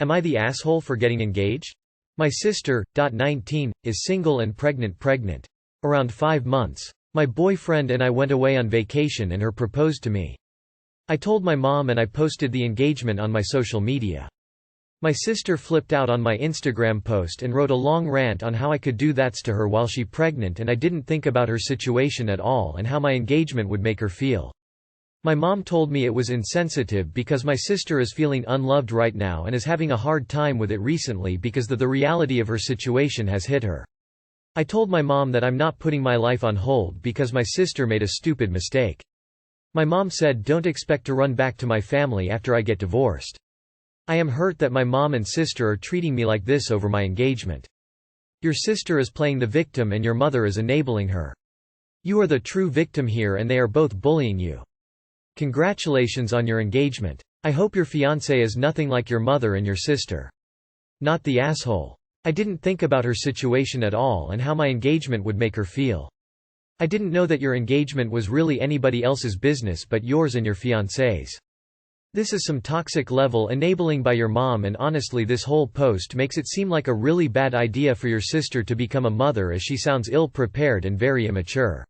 Am I the asshole for getting engaged? My sister, 19, is single and pregnant. Around 5 months. My boyfriend and I went away on vacation and her proposed to me. I told my mom and I posted the engagement on my social media. My sister flipped out on my Instagram post and wrote a long rant on how I could do that to her while she pregnant and I didn't think about her situation at all and how my engagement would make her feel. My mom told me it was insensitive because my sister is feeling unloved right now and is having a hard time with it recently because the reality of her situation has hit her. I told my mom that I'm not putting my life on hold because my sister made a stupid mistake. My mom said don't expect to run back to my family after I get divorced. I am hurt that my mom and sister are treating me like this over my engagement. Your sister is playing the victim and your mother is enabling her. You are the true victim here and they are both bullying you. Congratulations on your engagement. I hope your fiancé is nothing like your mother and your sister. Not the asshole. I didn't think about her situation at all and how my engagement would make her feel. I didn't know that your engagement was really anybody else's business but yours and your fiancé's. This is some toxic level enabling by your mom and honestly this whole post makes it seem like a really bad idea for your sister to become a mother as she sounds ill-prepared and very immature.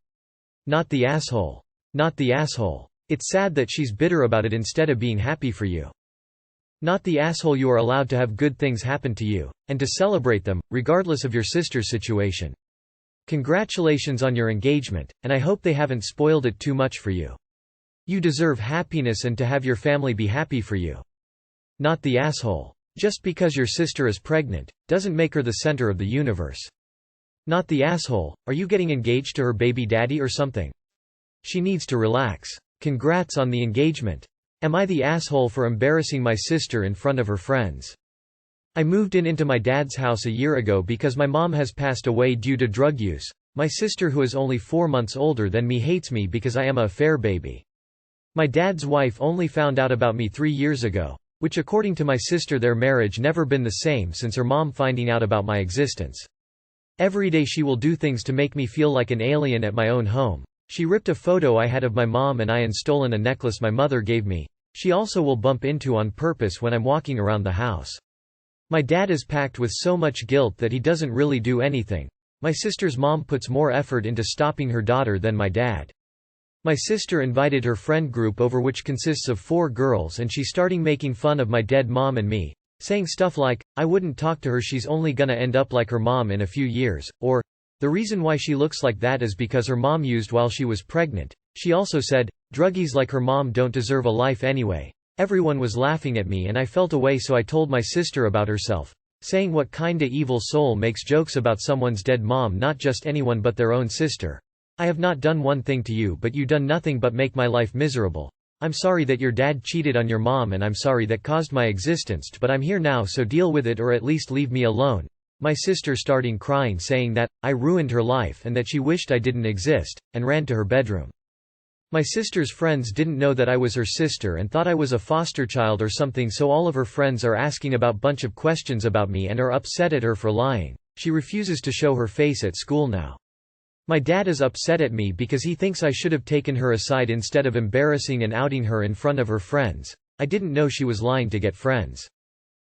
Not the asshole. Not the asshole. It's sad that she's bitter about it instead of being happy for you. Not the asshole. You are allowed to have good things happen to you, and to celebrate them, regardless of your sister's situation. Congratulations on your engagement, and I hope they haven't spoiled it too much for you. You deserve happiness and to have your family be happy for you. Not the asshole. Just because your sister is pregnant, doesn't make her the center of the universe. Not the asshole. Are you getting engaged to her baby daddy or something? She needs to relax. Congrats on the engagement. Am I the asshole for embarrassing my sister in front of her friends? I moved into my dad's house a year ago because my mom has passed away due to drug use. My sister, who is only 4 months older than me, hates me because I am a affair baby. My dad's wife only found out about me 3 years ago, which according to my sister their marriage never been the same since her mom finding out about my existence. Every day she will do things to make me feel like an alien at my own home. She ripped a photo I had of my mom and I and stolen a necklace my mother gave me. She also will bump into on purpose when I'm walking around the house. My dad is packed with so much guilt that he doesn't really do anything. My sister's mom puts more effort into stopping her daughter than my dad. My sister invited her friend group over, which consists of 4 girls, and she's starting making fun of my dead mom and me, saying stuff like, I wouldn't talk to her, she's only gonna end up like her mom in a few years, or, the reason why she looks like that is because her mom used while she was pregnant. She also said, druggies like her mom don't deserve a life anyway. Everyone was laughing at me and I felt away, so I told my sister about herself, saying what kinda evil soul makes jokes about someone's dead mom, not just anyone but their own sister. I have not done one thing to you, but you done nothing but make my life miserable. I'm sorry that your dad cheated on your mom and I'm sorry that caused my existence, but I'm here now, so deal with it or at least leave me alone. My sister starting crying, saying that I ruined her life and that she wished I didn't exist, and ran to her bedroom. My sister's friends didn't know that I was her sister and thought I was a foster child or something, so all of her friends are asking about bunch of questions about me and are upset at her for lying. She refuses to show her face at school now. My dad is upset at me because he thinks I should have taken her aside instead of embarrassing and outing her in front of her friends. I didn't know she was lying to get friends.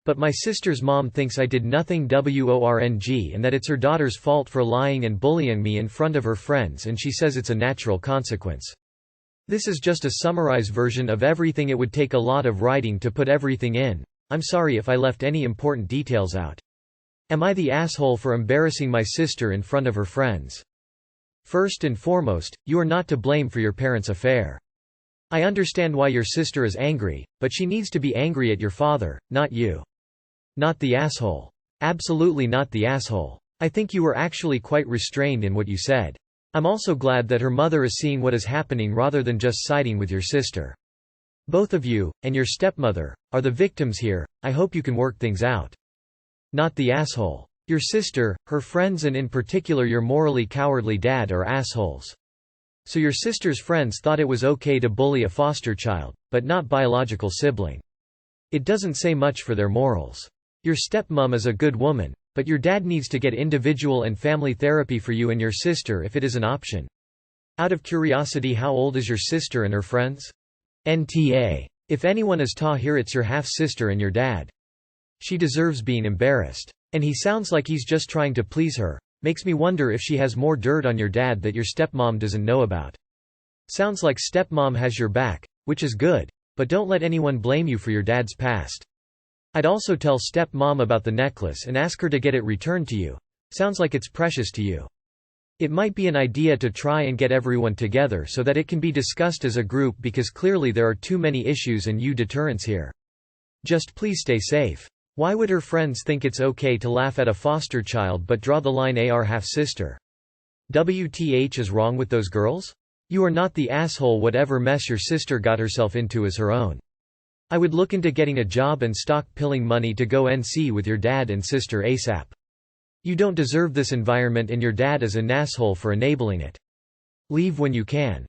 But my sister's mom thinks I did nothing wrong and that it's her daughter's fault for lying and bullying me in front of her friends, and she says it's a natural consequence. This is just a summarized version of everything. It would take a lot of writing to put everything in. I'm sorry if I left any important details out. Am I the asshole for embarrassing my sister in front of her friends? First and foremost, you are not to blame for your parents' affair. I understand why your sister is angry, but she needs to be angry at your father, not you. Not the asshole. Absolutely not the asshole. I think you were actually quite restrained in what you said. I'm also glad that her mother is seeing what is happening rather than just siding with your sister. Both of you, and your stepmother, are the victims here. I hope you can work things out. Not the asshole. Your sister, her friends, and in particular your morally cowardly dad are assholes. So your sister's friends thought it was okay to bully a foster child, but not biological sibling. It doesn't say much for their morals. Your stepmom is a good woman, but your dad needs to get individual and family therapy for you and your sister if it is an option. Out of curiosity, how old is your sister and her friends? NTA. If anyone is here, it's your half-sister and your dad. She deserves being embarrassed. And he sounds like he's just trying to please her. Makes me wonder if she has more dirt on your dad that your stepmom doesn't know about. Sounds like stepmom has your back, which is good, but don't let anyone blame you for your dad's past. I'd also tell stepmom about the necklace and ask her to get it returned to you. Sounds like it's precious to you. It might be an idea to try and get everyone together so that it can be discussed as a group, because clearly there are too many issues and deterrents here. Just please stay safe. Why would her friends think it's okay to laugh at a foster child but draw the line AR half-sister? WTH is wrong with those girls? You are not the asshole. Whatever mess your sister got herself into is her own. I would look into getting a job and stockpiling money to go NC with your dad and sister ASAP. You don't deserve this environment, and your dad is an asshole for enabling it. Leave when you can.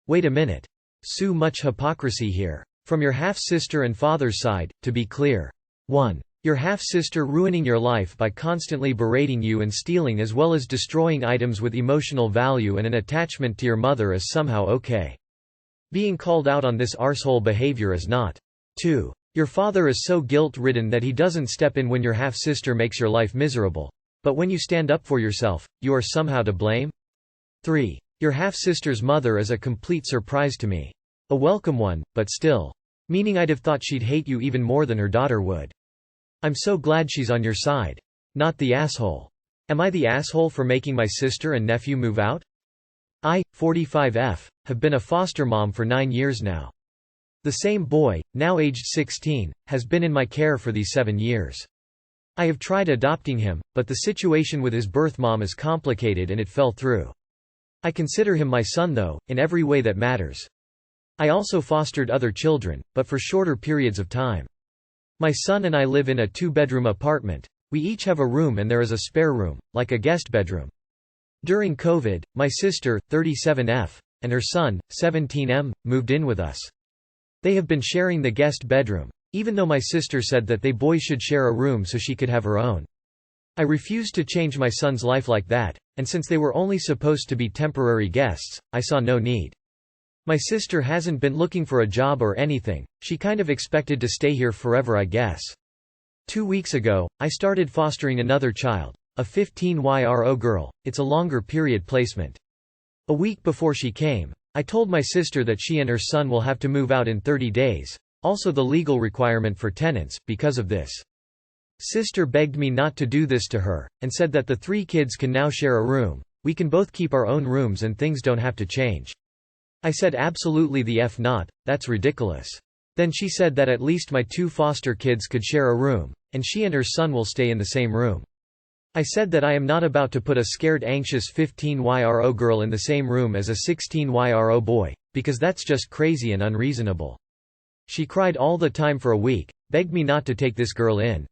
Wait a minute. So much hypocrisy here. From your half-sister and father's side, to be clear. 1. Your half-sister ruining your life by constantly berating you and stealing as well as destroying items with emotional value and an attachment to your mother is somehow okay. Being called out on this arsehole behavior is not. 2. Your father is so guilt-ridden that he doesn't step in when your half-sister makes your life miserable. But when you stand up for yourself, you are somehow to blame? 3. Your half-sister's mother is a complete surprise to me. A welcome one, but still. Meaning I'd have thought she'd hate you even more than her daughter would. I'm so glad she's on your side. Not the asshole. Am I the asshole for making my sister and nephew move out? I, 45F, have been a foster mom for 9 years now. The same boy, now aged 16, has been in my care for these 7 years. I have tried adopting him, but the situation with his birth mom is complicated and it fell through. I consider him my son though, in every way that matters. I also fostered other children, but for shorter periods of time. My son and I live in a 2-bedroom apartment. We each have a room and there is a spare room, like a guest bedroom. During COVID, my sister, 37F, and her son, 17M, moved in with us. They have been sharing the guest bedroom, even though my sister said that they boys should share a room so she could have her own. I refused to change my son's life like that, and since they were only supposed to be temporary guests, I saw no need. My sister hasn't been looking for a job or anything, she kind of expected to stay here forever, I guess. 2 weeks ago, I started fostering another child, a 15-year-old girl. It's a longer period placement. A week before she came, I told my sister that she and her son will have to move out in 30 days, also the legal requirement for tenants, because of this. Sister begged me not to do this to her, and said that the 3 kids can now share a room, we can both keep our own rooms and things don't have to change. I said absolutely the F not, that's ridiculous. Then she said that at least my 2 foster kids could share a room, and she and her son will stay in the same room. I said that I am not about to put a scared anxious 15-year-old girl in the same room as a 16-year-old boy, because that's just crazy and unreasonable. She cried all the time for a week, begged me not to take this girl in.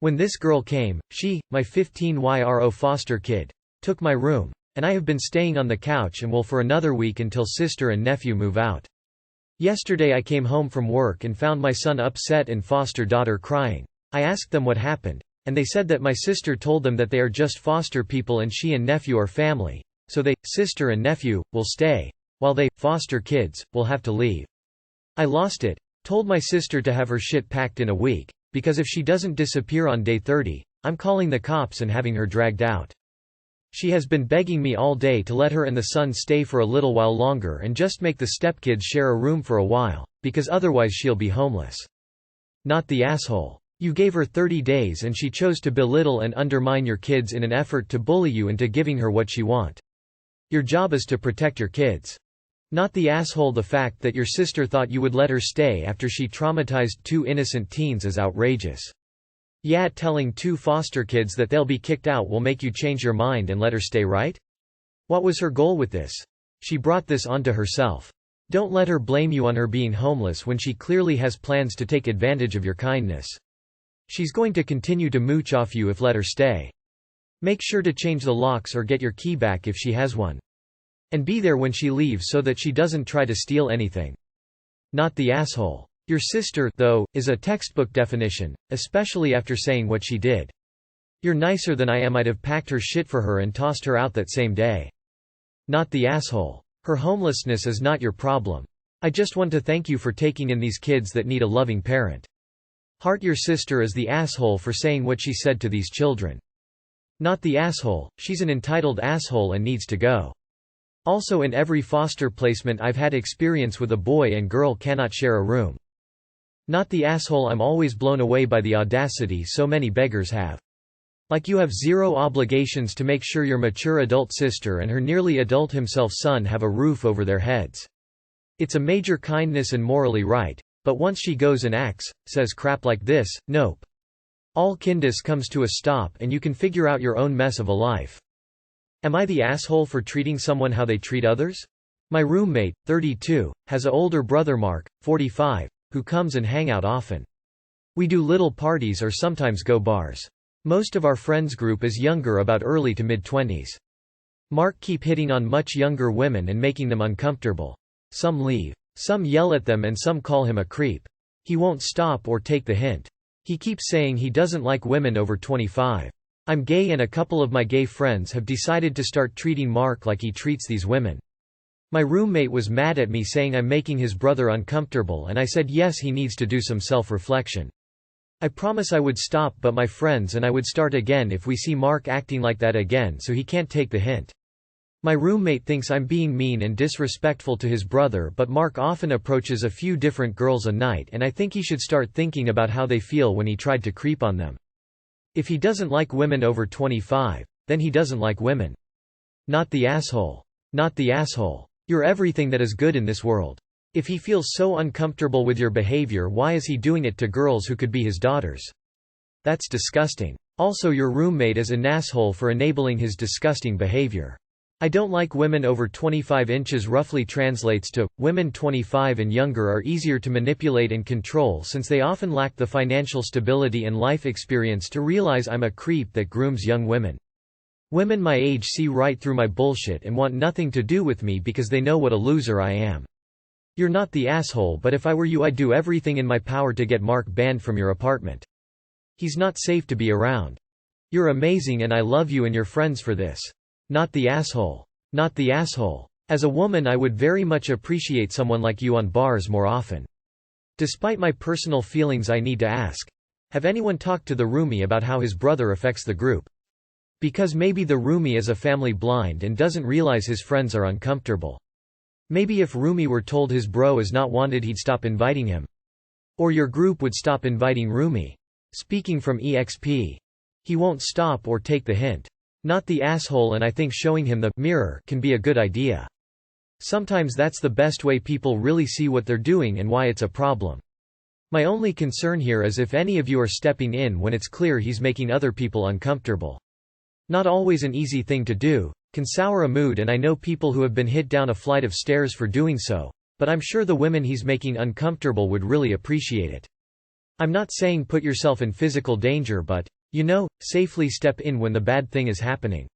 When this girl came, she, my 15-year-old foster kid, took my room, and I have been staying on the couch and will for another week until sister and nephew move out. Yesterday I came home from work and found my son upset and foster daughter crying. I asked them what happened, and they said that my sister told them that they are just foster people and she and nephew are family, so they, sister and nephew, will stay, while they, foster kids, will have to leave. I lost it, told my sister to have her shit packed in a week, because if she doesn't disappear on day 30, I'm calling the cops and having her dragged out. She has been begging me all day to let her and the son stay for a little while longer and just make the stepkids share a room for a while, because otherwise she'll be homeless. Not the asshole. You gave her 30 days and she chose to belittle and undermine your kids in an effort to bully you into giving her what she want. Your job is to protect your kids. Not the asshole. The fact that your sister thought you would let her stay after she traumatized 2 innocent teens is outrageous. Yeah, telling 2 foster kids that they'll be kicked out will make you change your mind and let her stay, right? What was her goal with this? She brought this onto herself. Don't let her blame you on her being homeless when she clearly has plans to take advantage of your kindness. She's going to continue to mooch off you if let her stay. Make sure to change the locks or get your key back if she has one. And be there when she leaves so that she doesn't try to steal anything. Not the asshole. Your sister, though, is a textbook definition, especially after saying what she did. You're nicer than I am. I'd have packed her shit for her and tossed her out that same day. Not the asshole. Her homelessness is not your problem. I just want to thank you for taking in these kids that need a loving parent. Heart your sister is the asshole for saying what she said to these children. Not the asshole, she's an entitled asshole and needs to go. Also in every foster placement I've had experience with a boy and girl cannot share a room. Not the asshole, I'm always blown away by the audacity so many beggars have. Like you have zero obligations to make sure your mature adult sister and her nearly adult himself son have a roof over their heads. It's a major kindness and morally right, but once she goes and acts, says crap like this, nope. All kindness comes to a stop and you can figure out your own mess of a life. Am I the asshole for treating someone how they treat others? My roommate, 32, has a older brother Mark, 45, who comes and hang out often. We do little parties or sometimes go bars. Most of our friends group is younger, about early to mid-20s. Mark keep hitting on much younger women and making them uncomfortable. Some leave. Some yell at them and some call him a creep. He won't stop or take the hint. He keeps saying he doesn't like women over 25. I'm gay and a couple of my gay friends have decided to start treating Mark like he treats these women. My roommate was mad at me saying I'm making his brother uncomfortable and I said yes, he needs to do some self-reflection. I promise I would stop, but my friends and I would start again if we see Mark acting like that again, so he can't take the hint. My roommate thinks I'm being mean and disrespectful to his brother, but Mark often approaches a few different girls a night and I think he should start thinking about how they feel when he tried to creep on them. If he doesn't like women over 25, then he doesn't like women. Not the asshole. Not the asshole. You're everything that is good in this world. If he feels so uncomfortable with your behavior, why is he doing it to girls who could be his daughters? That's disgusting. Also, your roommate is an asshole for enabling his disgusting behavior. I don't like women over 25 inches roughly translates to, women 25 and younger are easier to manipulate and control since they often lack the financial stability and life experience to realize I'm a creep that grooms young women. Women my age see right through my bullshit and want nothing to do with me because they know what a loser I am. You're not the asshole, but if I were you I'd do everything in my power to get Mark banned from your apartment. He's not safe to be around. You're amazing and I love you and your friends for this. Not the asshole. Not the asshole. As a woman I would very much appreciate someone like you on bars more often. Despite my personal feelings, I need to ask. Have anyone talked to the roomie about how his brother affects the group? Because maybe the roomie is a family blind and doesn't realize his friends are uncomfortable. Maybe if roomie were told his bro is not wanted he'd stop inviting him. Or your group would stop inviting roomie. Speaking from EXP. He won't stop or take the hint. Not the asshole, and I think showing him the mirror can be a good idea. Sometimes that's the best way people really see what they're doing and why it's a problem. My only concern here is if any of you are stepping in when it's clear he's making other people uncomfortable. Not always an easy thing to do, can sour a mood, and I know people who have been hit down a flight of stairs for doing so, but I'm sure the women he's making uncomfortable would really appreciate it. I'm not saying put yourself in physical danger, but, safely step in when the bad thing is happening.